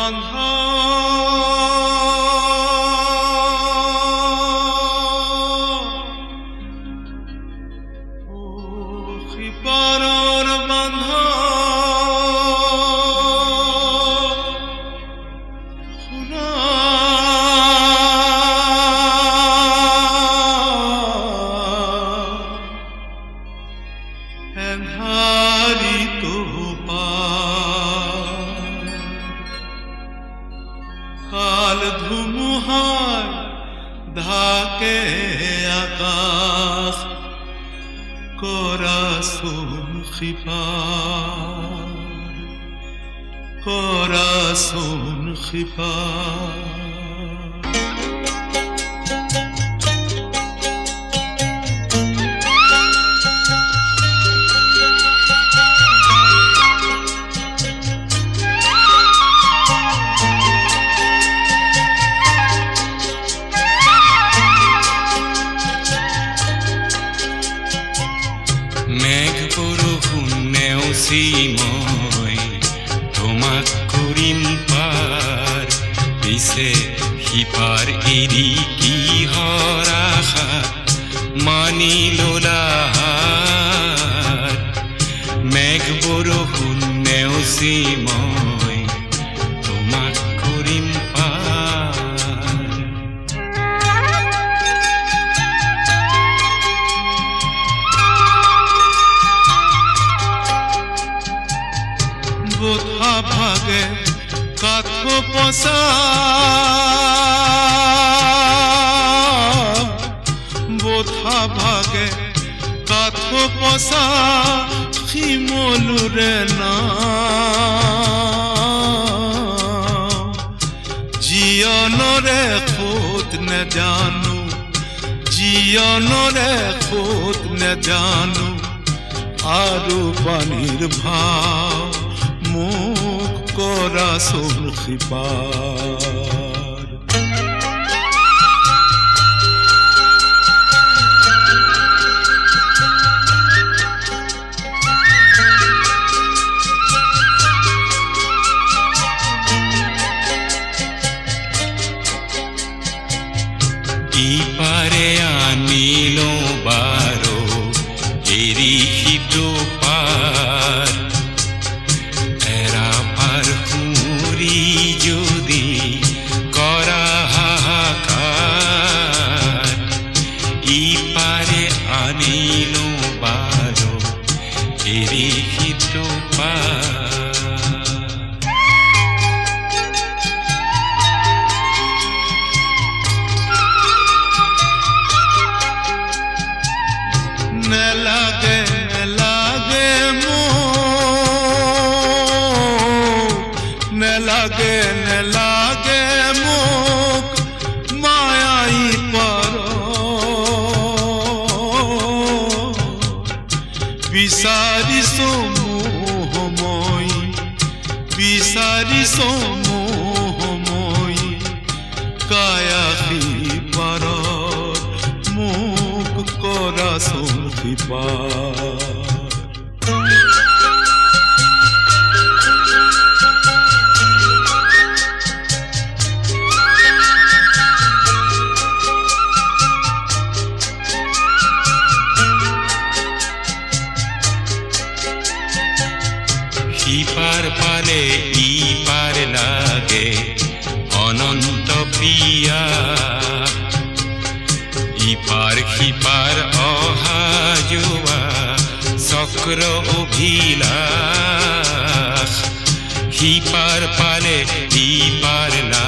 বান্ধা ও সিপাৰৰ বান্ধা শুনা এন্ধাৰিত কাল ধুমুহায় ঢাকে আকাশ কোৰাসুন খিপাৰ মেঘ বৰষুণ নেওচি মই তোমাক কৰিম পাৰ পিছে সিপাৰ এৰি কিহৰ আশা মানি ললা মেঘ বৰষুণ নেওচি মই তোমাক কৰিম পাৰ বোধা ভাগে কাঠ পচা বোধা ভাগে কাঠ পচা শিমলুৰে জীৱনৰে খোদ নেজানো জীৱনৰে খোদ নেজানো আৰু পানীৰ ভাৱ মুখ কোরাসুন খিপার ইপারে আনিল বারো এরি সিটো পার যদি করা হাহাকার ইপারে আনিল বারো এরি সিটো নেলাগে নেলাগে নেলাগে নেলাগে মুখ মায়াই পর বিচাৰিছো মোহময় বিচাৰিছো মোহময় কায়াসী পাৰ মুখ কোৰাসুন খিপাৰ সিপাৰ পালে ইপাৰ লাগে অনন্ত প্ৰিয়া ইপাৰ সিপাৰ অহা যোৱা চক্ৰ অভিলাষ সিপাৰ পালে ইপাৰ লাগে